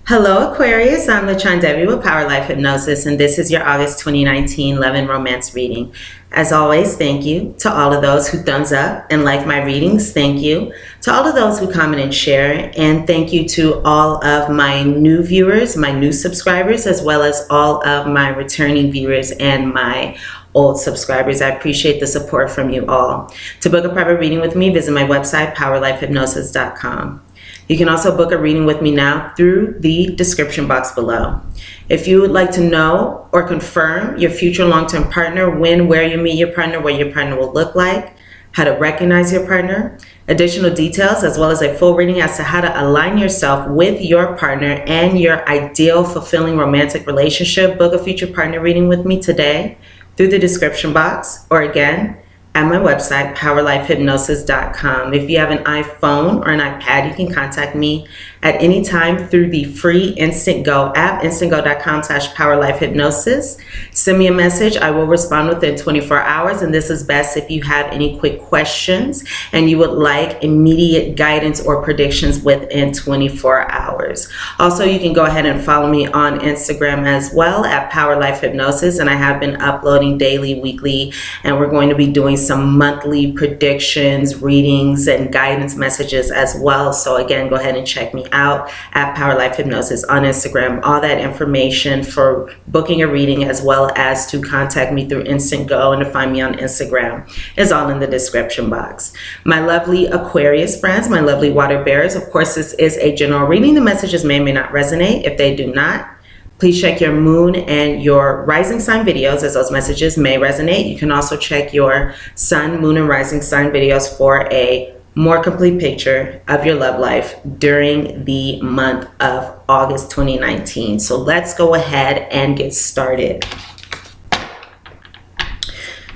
Hello Aquarius, I'm lachondevi with Power Life Hypnosis, and this is your August 2019 Love and Romance reading. As always, thank you to all of those who thumbs up and like my readings. Thank you to all of those who comment and share, and thank you to all of my new viewers, my new subscribers, as well as all of my returning viewers and my old subscribers. I appreciate the support from you all. To book a private reading with me, visit my website, powerlifehypnosis.com. You can also book a reading with me now through the description box below. If you would like to know or confirm your future long-term partner, when, where you meet your partner, what your partner will look like, how to recognize your partner, additional details, as well as a full reading as to how to align yourself with your partner and your ideal fulfilling romantic relationship, book a future partner reading with me today through the description box, or again, at my website, powerlifehypnosis.com. If you have an iPhone or an iPad, you can contact me at any time through the free Instant Go app, instantgo.com/powerlifehypnosis. Send me a message. I will respond within 24 hours, and this is best if you have any quick questions and you would like immediate guidance or predictions within 24 hours. Also, you can go ahead and follow me on Instagram as well at powerlifehypnosis, and I have been uploading daily, weekly, and we're going to be doing some monthly predictions, readings, and guidance messages as well. So again, go ahead and check me out at Power Life Hypnosis on Instagram. All that information for booking a reading, as well as to contact me through Instant Go and to find me on Instagram, is all in the description box. My lovely Aquarius friends, my lovely water bearers, of course this is a general reading. The messages may or may not resonate. If they do not, please check your moon and your rising sign videos, as those messages may resonate. You can also check your sun, moon, and rising sign videos for a more complete picture of your love life during the month of August 2019. So let's go ahead and get started.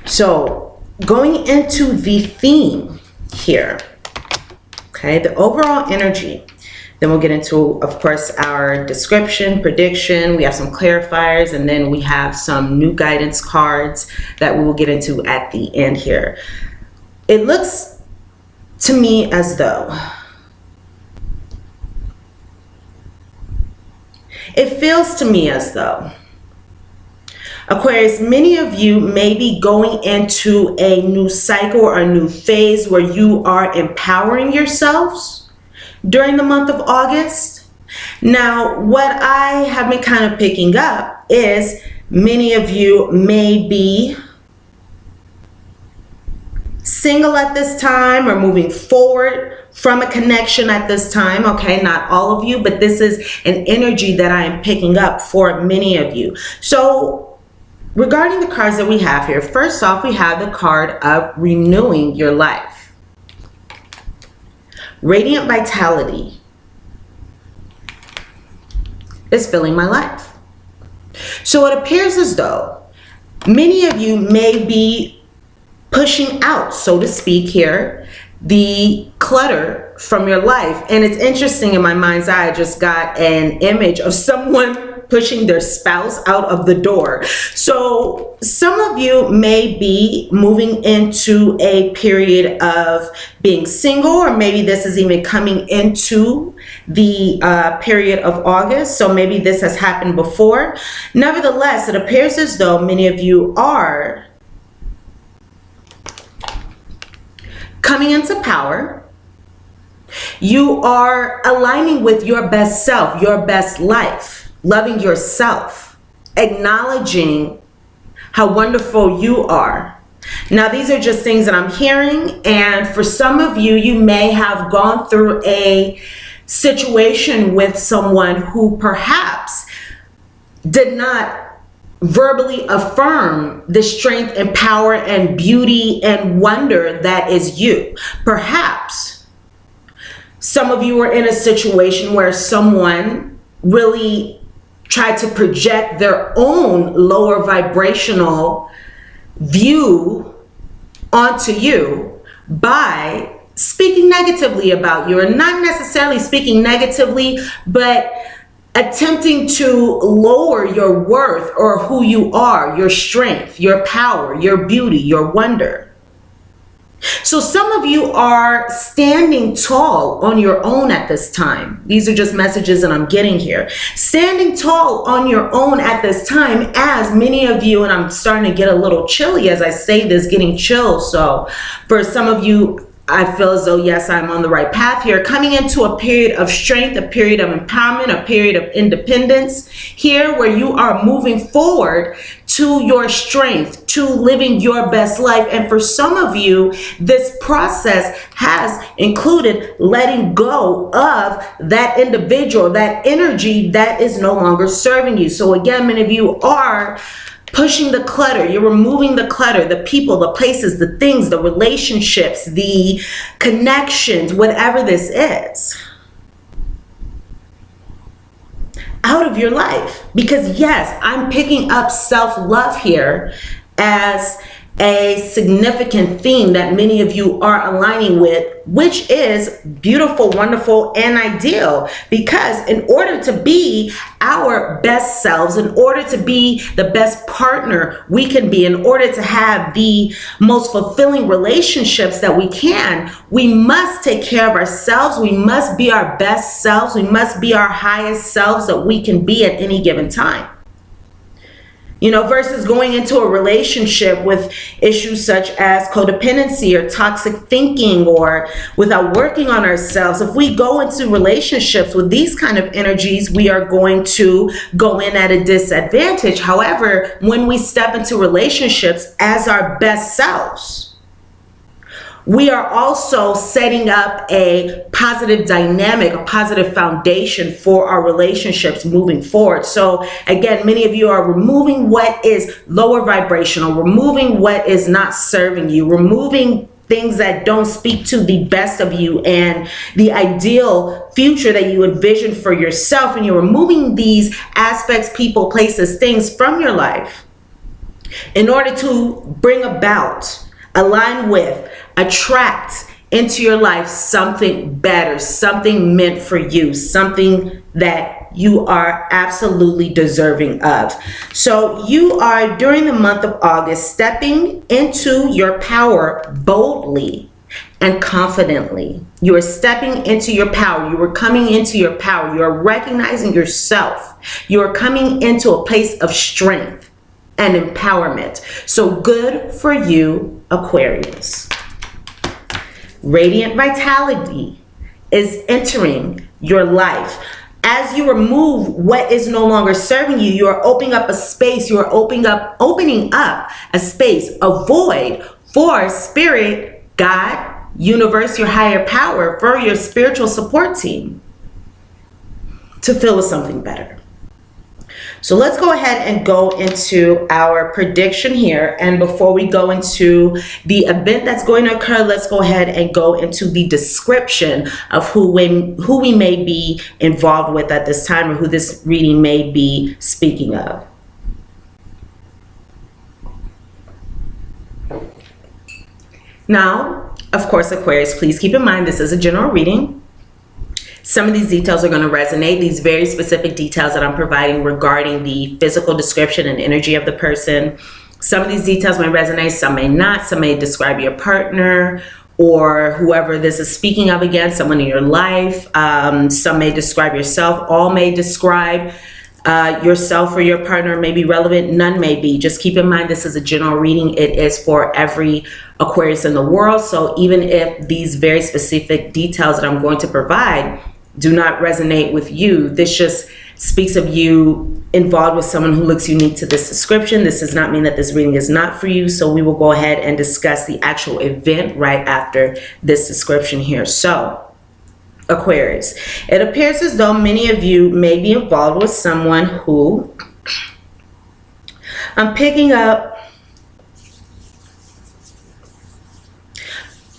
So going into the theme here, okay, the overall energy. Then we'll get into, of course, our description, prediction. We have some clarifiers, and then we have some new guidance cards that we will get into at the end here. It looks to me as though Aquarius, many of you may be going into a new cycle or a new phase where you are empowering yourselves during the month of August. Now, what I have been kind of picking up is many of you may be single at this time or moving forward from a connection at this time. Okay, not all of you, but this is an energy that I am picking up for many of you. So regarding the cards that we have here, first off, we have the card of renewing your life. Radiant vitality is filling my life. So it appears as though many of you may be pushing out, so to speak here, the clutter from your life. And it's interesting, in my mind's eye, I just got an image of someone pushing their spouse out of the door. So some of you may be moving into a period of being single, or maybe this is even coming into the period of August. So maybe this has happened before. Nevertheless, it appears as though many of you are coming into power. You are aligning with your best self, your best life. Loving yourself, acknowledging how wonderful you are. Now, these are just things that I'm hearing, and for some of you, you may have gone through a situation with someone who perhaps did not verbally affirm the strength and power and beauty and wonder that is you. Perhaps some of you were in a situation where someone really try to project their own lower vibrational view onto you by speaking negatively about you, or not necessarily speaking negatively, but attempting to lower your worth or who you are, your strength, your power, your beauty, your wonder. So some of you are standing tall on your own at this time. These are just messages that I'm getting here. Standing tall on your own at this time, as many of you, and I'm starting to get a little chilly as I say this, getting chills. So for some of you, I feel as though, yes, I'm on the right path here. Coming into a period of strength, a period of empowerment, a period of independence here, where you are moving forward to your strength, to living your best life. And for some of you, this process has included letting go of that individual, that energy that is no longer serving you. So again, many of you are pushing the clutter. You're removing the clutter, the people, the places, the things, the relationships, the connections, whatever this is, out of your life. Because yes, I'm picking up self-love here as a significant theme that many of you are aligning with, which is beautiful, wonderful, and ideal. Because in order to be our best selves, in order to be the best partner we can be, in order to have the most fulfilling relationships that we can, we must take care of ourselves. We must be our best selves. We must be our highest selves that we can be at any given time. You know, versus going into a relationship with issues such as codependency or toxic thinking, or without working on ourselves. If we go into relationships with these kind of energies, we are going to go in at a disadvantage. However, when we step into relationships as our best selves, we are also setting up a positive dynamic, a positive foundation for our relationships moving forward. So again, many of you are removing what is lower vibrational, removing what is not serving you, removing things that don't speak to the best of you and the ideal future that you envision for yourself. And you're removing these aspects, people, places, things from your life in order to bring about, align with, attract into your life something better, something meant for you, something that you are absolutely deserving of. So you are, during the month of August, stepping into your power boldly and confidently. You are stepping into your power. You are coming into your power. You are recognizing yourself. You are coming into a place of strength and empowerment. So good for you, Aquarius. Radiant vitality is entering your life. As you remove what is no longer serving you, you are opening up a space. You are opening up a space, a void for spirit, God, universe, your higher power, for your spiritual support team to fill with something better. So let's go ahead and go into our prediction here. And before we go into the event that's going to occur, let's go ahead and go into the description of who we may be involved with at this time, or who this reading may be speaking of. Now, of course, Aquarius, please keep in mind this is a general reading. Some of these details are going to resonate. These very specific details that I'm providing regarding the physical description and energy of the person. Some of these details may resonate, some may not. Some may describe your partner or whoever this is speaking of, again, someone in your life. Some may describe yourself. All may describe yourself or your partner. May be relevant. None may be. Just keep in mind this is a general reading. It is for every Aquarius in the world. So even if these very specific details that I'm going to provide do not resonate with you, this just speaks of you involved with someone who looks unique to this description. This does not mean that this reading is not for you. So we will go ahead and discuss the actual event right after this description here. So Aquarius, it appears as though many of you may be involved with someone who, I'm picking up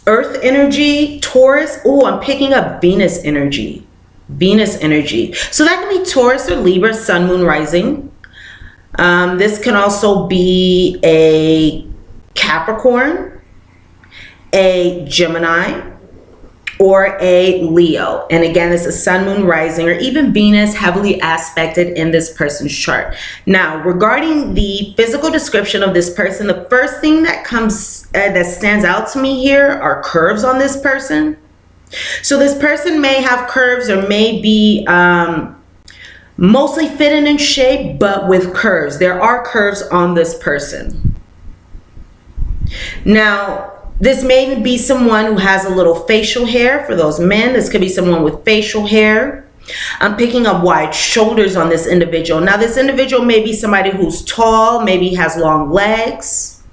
Earth energy, Taurus. Oh, I'm picking up Venus energy. Venus energy. So that can be Taurus or Libra, Sun, Moon, Rising. This can also be a Capricorn, a Gemini, or a Leo. And again, this is Sun, Moon, Rising, or even Venus heavily aspected in this person's chart. Now, regarding the physical description of this person, the first thing that comes that stands out to me here are curves on this person. So this person may have curves or may be mostly fit and in shape, but with curves. There are curves on this person. Now, this may be someone who has a little facial hair. For those men, this could be someone with facial hair. I'm picking up wide shoulders on this individual. Now, this individual may be somebody who's tall, maybe has long legs.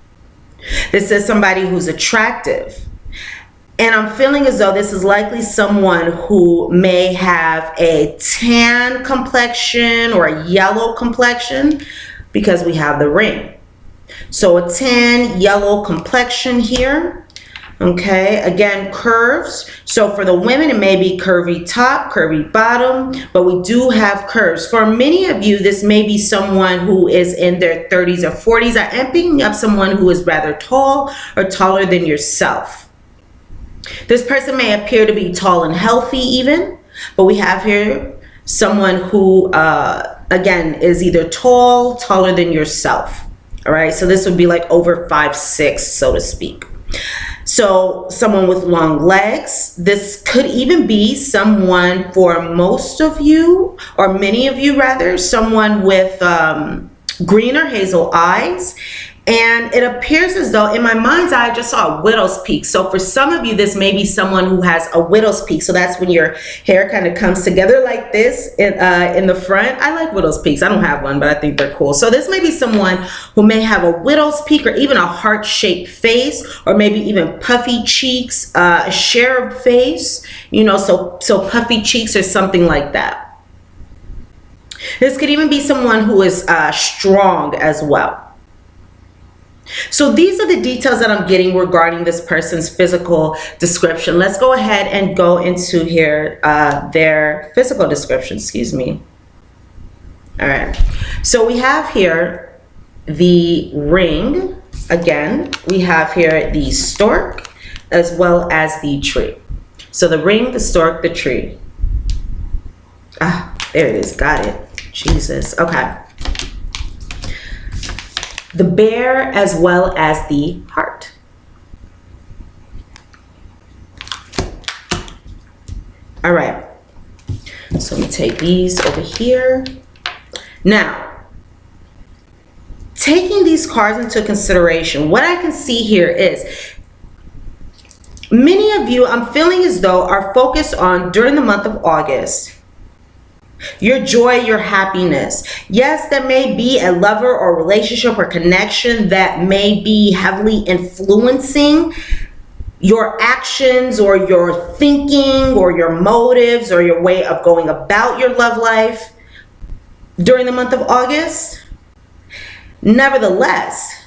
This is somebody who's attractive. And I'm feeling as though this is likely someone who may have a tan complexion or a yellow complexion, because we have the ring. So a tan yellow complexion here. Okay, again, curves. So for the women, it may be curvy top, curvy bottom, but we do have curves. For many of you, this may be someone who is in their 30s or 40s. I am picking up someone who is rather tall or taller than yourself. This person may appear to be tall and healthy even, but we have here someone who, again, is either tall, taller than yourself. All right, so this would be like over 5'6", so to speak. So someone with long legs. This could even be someone, for most of you, or many of you rather, someone with green or hazel eyes. And it appears as though, in my mind's eye, I just saw a widow's peak. So for some of you, this may be someone who has a widow's peak. So that's when your hair kind of comes together like this in the front. I like widow's peaks. I don't have one, but I think they're cool. So this may be someone who may have a widow's peak or even a heart-shaped face, or maybe even puffy cheeks, a cherub face, you know, so puffy cheeks or something like that. This could even be someone who is strong as well. So these are the details that I'm getting regarding this person's physical description. Let's go ahead and go into here their physical description, excuse me. All right, so we have here the ring. Again, we have here the stork as well as the tree. So the ring, the stork, the tree. Ah, there it is, got it. Jesus, okay. The bear as well as the heart. All right, so let me take these over here. Now, taking these cards into consideration, what I can see here is many of you, I'm feeling as though, are focused on, during the month of August, your joy, your happiness. Yes, there may be a lover or relationship or connection that may be heavily influencing your actions or your thinking or your motives or your way of going about your love life during the month of August. Nevertheless,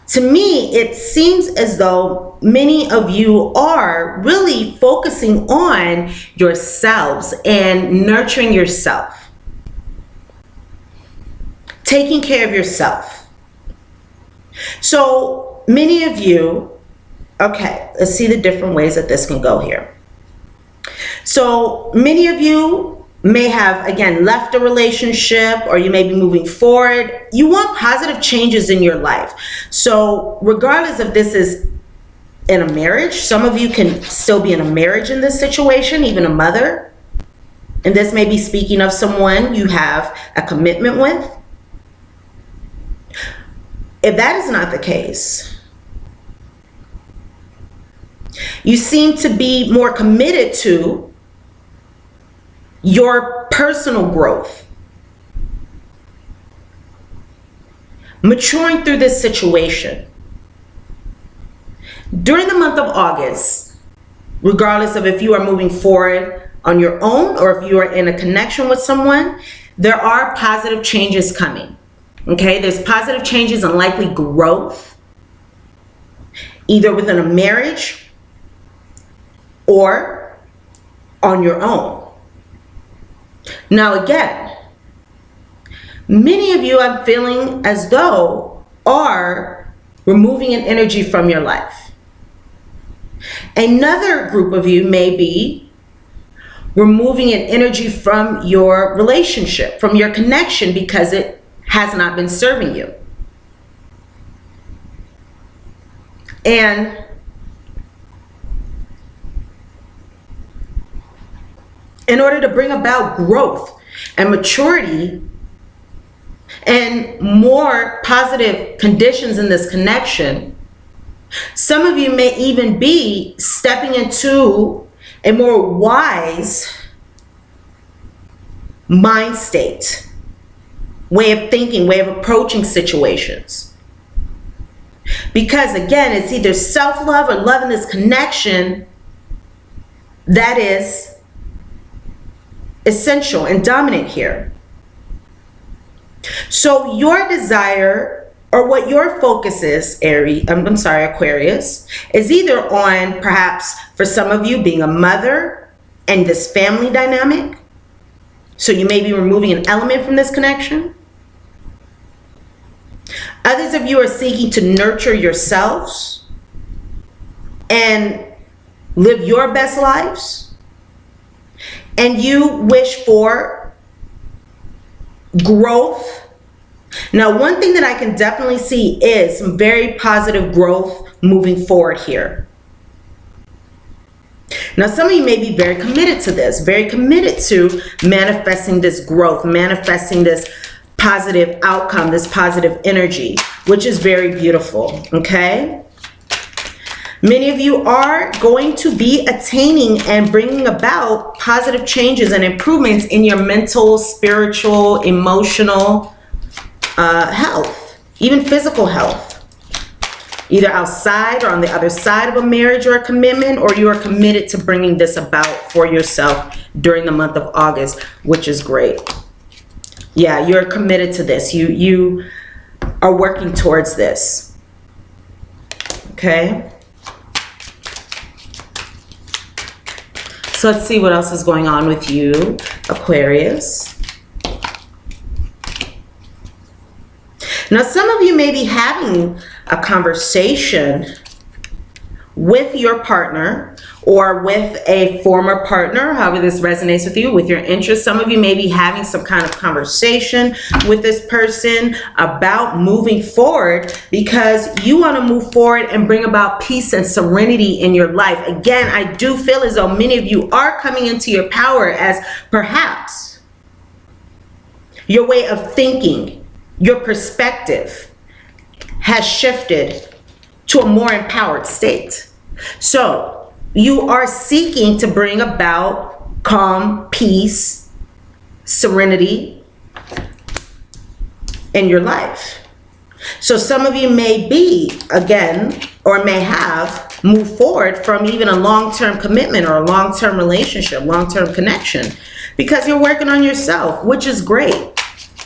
to me, it seems as though many of you are really focusing on yourselves and nurturing yourself, taking care of yourself. So many of you, okay, let's see the different ways that this can go here. So many of you may have, again, left a relationship, or you may be moving forward. You want positive changes in your life. So regardless if this is in a marriage, some of you can still be in a marriage in this situation, even a mother. And this may be speaking of someone you have a commitment with. If that is not the case, you seem to be more committed to your personal growth, maturing through this situation. During the month of August, regardless of if you are moving forward on your own or if you are in a connection with someone, there are positive changes coming. Okay, there's positive changes and likely growth, either within a marriage or on your own. Now again, many of you, I'm feeling as though, are removing an energy from your life. Another group of you may be removing an energy from your relationship, from your connection, because it has not been serving you. And in order to bring about growth and maturity and more positive conditions in this connection, some of you may even be stepping into a more wise mind state, way of thinking, way of approaching situations. Because again, it's either self-love or love in this connection that is essential and dominant here. So your desire, or what your focus is, Aquarius, is either on, perhaps for some of you, being a mother and this family dynamic. So you may be removing an element from this connection. Others of you are seeking to nurture yourselves and live your best lives. And you wish for growth. Now, one thing that I can definitely see is some very positive growth moving forward here. Now, some of you may be very committed to this, very committed to manifesting this growth, manifesting this positive outcome, this positive energy, which is very beautiful, okay? Many of you are going to be attaining and bringing about positive changes and improvements in your mental, spiritual, emotional health, even physical health. Either outside or on the other side of a marriage or a commitment, or you are committed to bringing this about for yourself during the month of August, which is great. Yeah, you're committed to this. You are working towards this. Okay? So let's see what else is going on with you, Aquarius. Now, some of you may be having a conversation with your partner or with a former partner, however this resonates with you, with your interests. Some of you may be having some kind of conversation with this person about moving forward because you want to move forward and bring about peace and serenity in your life. Again, I do feel as though many of you are coming into your power, as perhaps your way of thinking, your perspective has shifted to a more empowered state. So you are seeking to bring about calm, peace, serenity in your life. So some of you may be, again, or may have moved forward from even a long-term commitment or a long-term relationship, long-term connection, because you're working on yourself, which is great.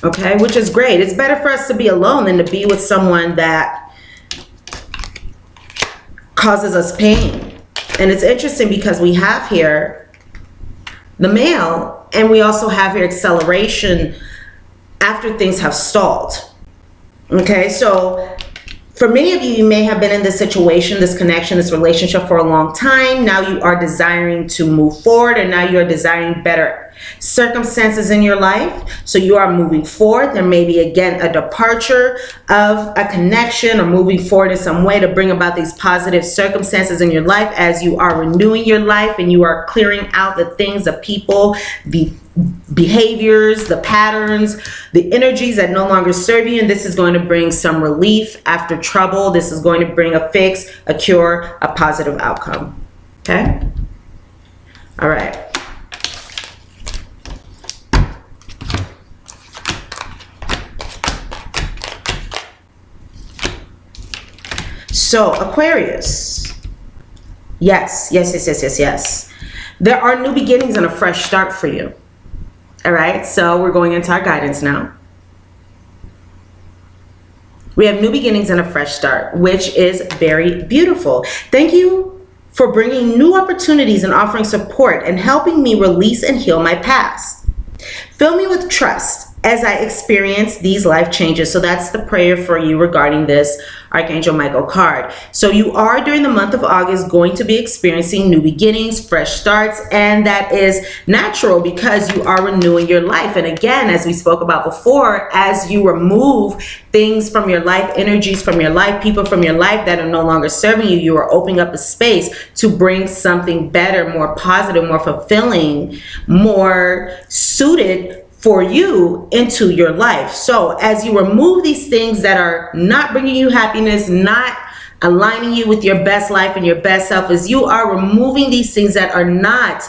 Okay, which is great. It's better for us to be alone than to be with someone that causes us pain. And it's interesting because we have here the male, and we also have here acceleration after things have stalled. Okay, so for many of you, you may have been in this situation, this connection, this relationship for a long time. Now you are desiring to move forward, and now you're desiring better circumstances in your life. So you are moving forward. There may be, again, a departure of a connection or moving forward in some way to bring about these positive circumstances in your life as you are renewing your life and you are clearing out the things, the people, the behaviors, the patterns, the energies that no longer serve you. And this is going to bring some relief after trouble. This is going to bring a fix, a cure, a positive outcome. Okay? All right. So Aquarius, yes. There are new beginnings and a fresh start for you. All right, so we're going into our guidance now. We have new beginnings and a fresh start, which is very beautiful. Thank you for bringing new opportunities and offering support and helping me release and heal my past. Fill me with trust as I experience these life changes. So that's the prayer for you regarding this Archangel Michael card. So you are, during the month of August, going to be experiencing new beginnings, fresh starts, and that is natural because you are renewing your life. And again, as we spoke about before, as you remove things from your life, energies from your life, people from your life that are no longer serving you, you are opening up a space to bring something better, more positive, more fulfilling, more suited for you into your life. So as you remove these things that are not bringing you happiness, not aligning you with your best life and your best self, as you are removing these things that are not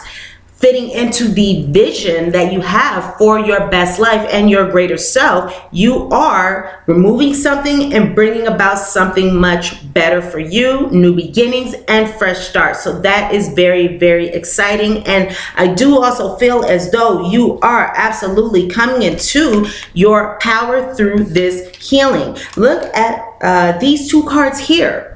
fitting into the vision that you have for your best life and your greater self, you are removing something and bringing about something much better for you, new beginnings and fresh starts. So that is very, very exciting. And I do also feel as though you are absolutely coming into your power through this healing. Look at these two cards here.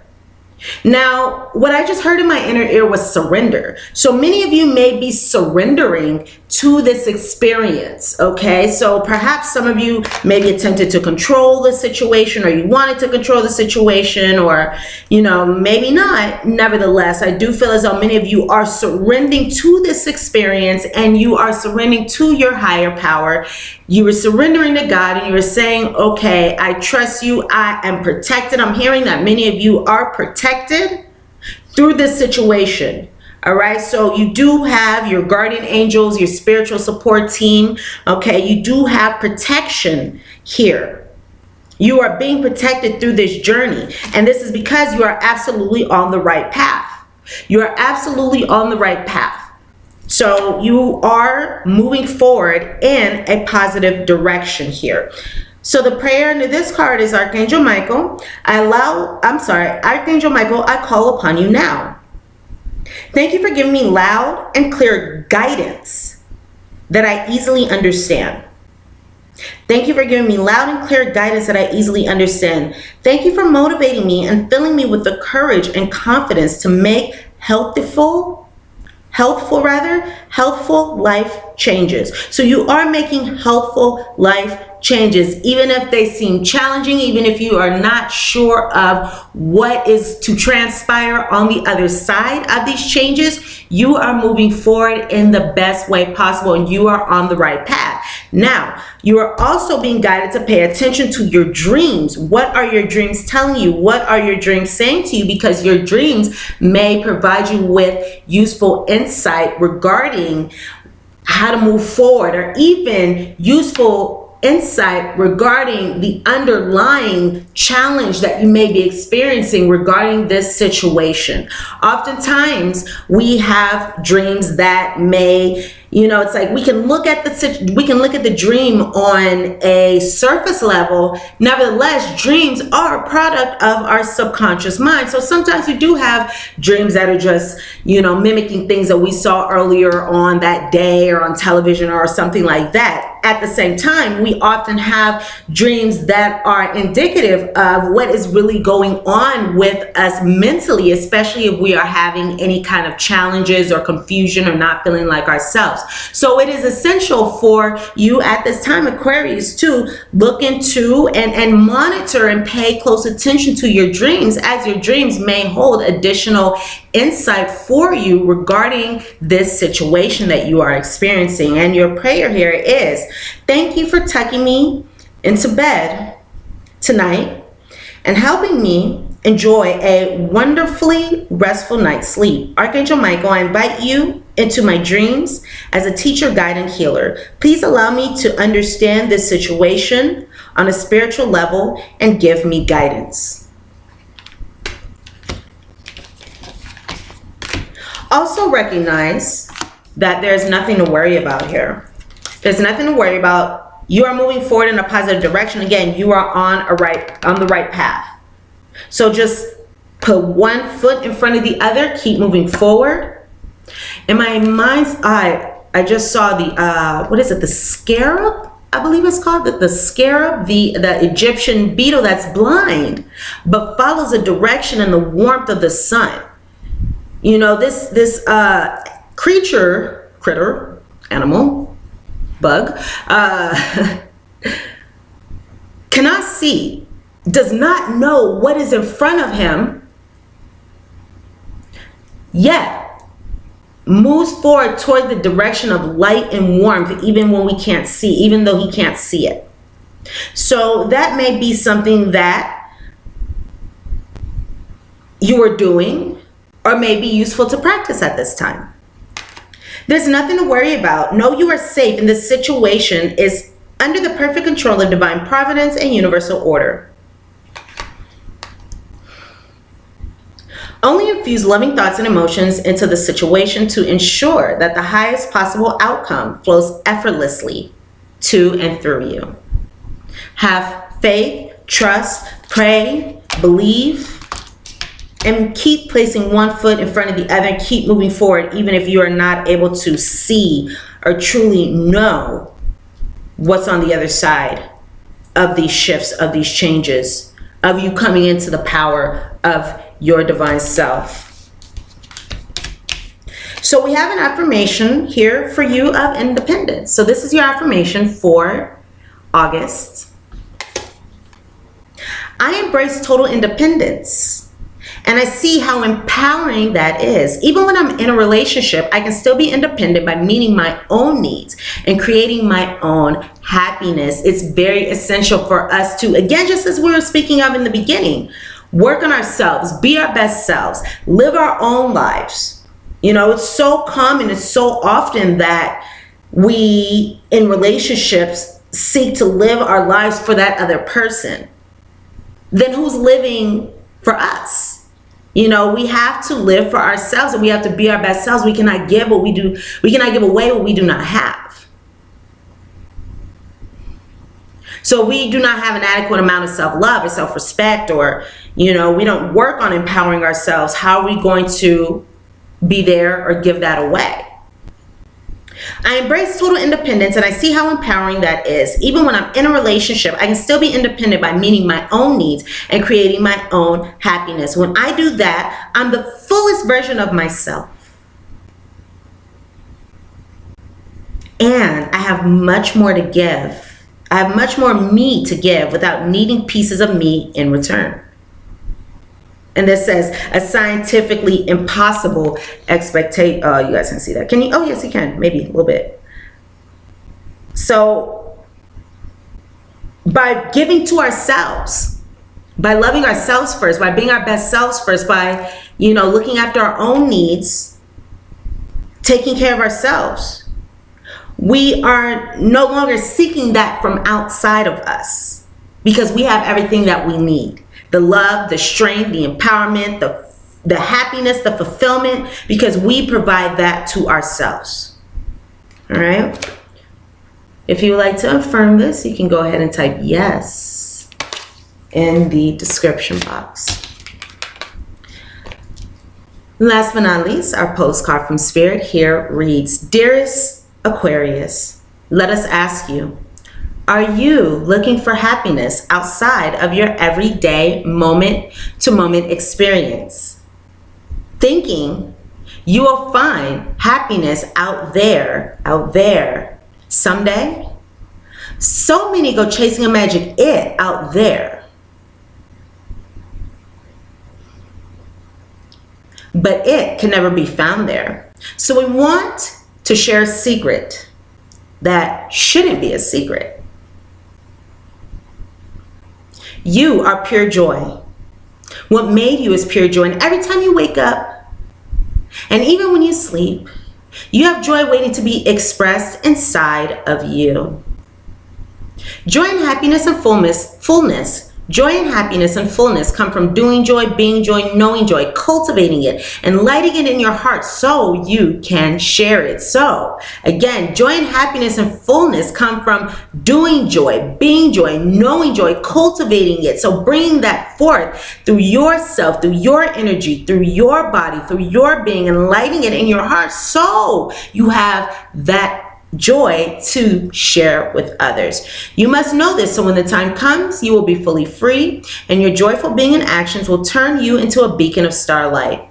Now, what I just heard in my inner ear was surrender. So many of you may be surrendering to this experience, okay? So perhaps some of you may be tempted to control the situation, or you wanted to control the situation, or, you know, maybe not. Nevertheless, I do feel as though many of you are surrendering to this experience, and you are surrendering to your higher power. You were surrendering to God, and you were saying, okay, I trust you. I am protected. I'm hearing that many of you are protected through this situation. All right, so you do have your guardian angels, your spiritual support team. Okay, you do have protection here. You are being protected through this journey, and this is because you are absolutely on the right path. You are absolutely on the right path. So you are moving forward in a positive direction here. So the prayer under this card is Archangel Michael. Archangel Michael, I call upon you now. Thank you for giving me loud and clear guidance that I easily understand. Thank you for giving me loud and clear guidance that I easily understand. Thank you for motivating me and filling me with the courage and confidence to make healthful life changes. So you are making healthful life changes, even if they seem challenging, even if you are not sure of what is to transpire on the other side of these changes. You are moving forward in the best way possible, and you are on the right path. Now, you are also being guided to pay attention to your dreams. What are your dreams telling you? What are your dreams saying to you? Because your dreams may provide you with useful insight regarding how to move forward, or even useful insight regarding the underlying challenge that you may be experiencing regarding this situation. Oftentimes we have dreams that may, you know, it's like we can look at the dream on a surface level. Nevertheless, dreams are a product of our subconscious mind. So sometimes we do have dreams that are just, you know, mimicking things that we saw earlier on that day or on television or something like that. At the same time, we often have dreams that are indicative of what is really going on with us mentally, especially if we are having any kind of challenges or confusion or not feeling like ourselves. So it is essential for you at this time, Aquarius, to look into and monitor and pay close attention to your dreams, as your dreams may hold additional insight for you regarding this situation that you are experiencing. And your prayer here is, thank you for tucking me into bed tonight and helping me enjoy a wonderfully restful night's sleep. Archangel Michael, I invite you into my dreams as a teacher, guide, and healer. Please allow me to understand this situation on a spiritual level and give me guidance. Also recognize that there's nothing to worry about here. There's nothing to worry about. You are moving forward in a positive direction. Again, you are on the right path. So just put one foot in front of the other, keep moving forward. In my mind's eye, I just saw the, what is it, the scarab? I believe it's called the scarab, the Egyptian beetle that's blind, but follows the direction and the warmth of the sun. You know, this critter, animal, bug, see, does not know what is in front of him, yet moves forward toward the direction of light and warmth, even when we can't see, even though he can't see it. So that may be something that you are doing or may be useful to practice at this time. There's nothing to worry about. Know you are safe, and this situation is under the perfect control of divine providence and universal order. Only infuse loving thoughts and emotions into the situation to ensure that the highest possible outcome flows effortlessly to and through you. Have faith, trust, pray, believe, and keep placing one foot in front of the other. Keep moving forward, even if you are not able to see or truly know what's on the other side of these shifts, of these changes, of you coming into the power of your divine self. So we have an affirmation here for you of independence. So this is your affirmation for August. I embrace total independence, and I see how empowering that is. Even when I'm in a relationship, I can still be independent by meeting my own needs and creating my own happiness. It's very essential for us to, again, just as we were speaking of in the beginning, work on ourselves, be our best selves, live our own lives. You know, it's so common, it's so often that we in relationships seek to live our lives for that other person. Then who's living for us? You know, we have to live for ourselves, and we have to be our best selves. We cannot give what we do. We cannot give away what we do not have. So we do not have an adequate amount of self-love or self-respect, or, you know, we don't work on empowering ourselves. How are we going to be there or give that away? I embrace total independence, and I see how empowering that is. Even when I'm in a relationship, I can still be independent by meeting my own needs and creating my own happiness. When I do that, I'm the fullest version of myself. And I have much more to give. I have much more me to give without needing pieces of me in return. And this says a scientifically impossible expectation. Oh, you guys can see that. Can you? Oh, yes, you can. Maybe a little bit. So by giving to ourselves, by loving ourselves first, by being our best selves first, by, you know, looking after our own needs, taking care of ourselves, we are no longer seeking that from outside of us, because we have everything that we need. The love, the strength, the empowerment, the happiness, the fulfillment, because we provide that to ourselves. All right? If you would like to affirm this, you can go ahead and type yes in the description box. Last but not least, our postcard from Spirit here reads, Dearest Aquarius, let us ask you, are you looking for happiness outside of your everyday moment-to-moment experience? Thinking you will find happiness out there someday? So many go chasing a magic it out there. But it can never be found there. So we want to share a secret that shouldn't be a secret. You are pure joy. What made you is pure joy. And every time you wake up, and even when you sleep, you have joy waiting to be expressed inside of you. Joy and happiness and fullness. Joy and happiness and fullness come from doing joy, being joy, knowing joy, cultivating it, and lighting it in your heart so you can share it. So, again, joy and happiness and fullness come from doing joy, being joy, knowing joy, cultivating it. So bringing that forth through yourself, through your energy, through your body, through your being, and lighting it in your heart so you have that joy to share with others. You must know this, so when the time comes, you will be fully free, and your joyful being and actions will turn you into a beacon of starlight.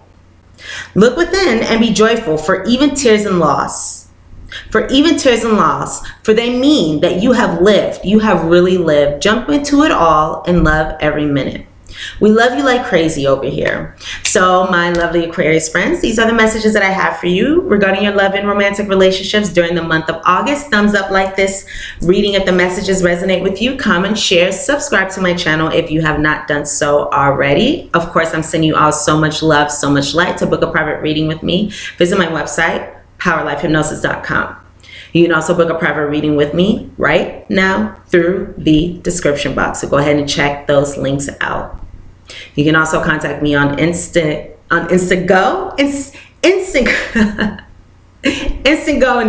Look within and be joyful, for even tears and loss For even tears and loss, for they mean that you have lived, you have really lived. Jump into it all and love every minute. We love you like crazy over here. So my lovely Aquarius friends, these are the messages that I have for you regarding your love and romantic relationships during the month of August. Thumbs up like this reading if the messages resonate with you. Comment, share, subscribe to my channel if you have not done so already. Of course, I'm sending you all so much love, so much light. To book a private reading with me, visit my website, powerlifehypnosis.com. You can also book a private reading with me right now through the description box. So go ahead and check those links out. You can also contact me on Instago and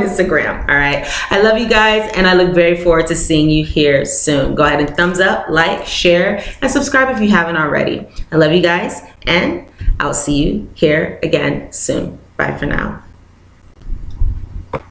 Instagram. All right. I love you guys, and I look very forward to seeing you here soon. Go ahead and thumbs up, like, share, and subscribe if you haven't already. I love you guys, and I'll see you here again soon. Bye for now.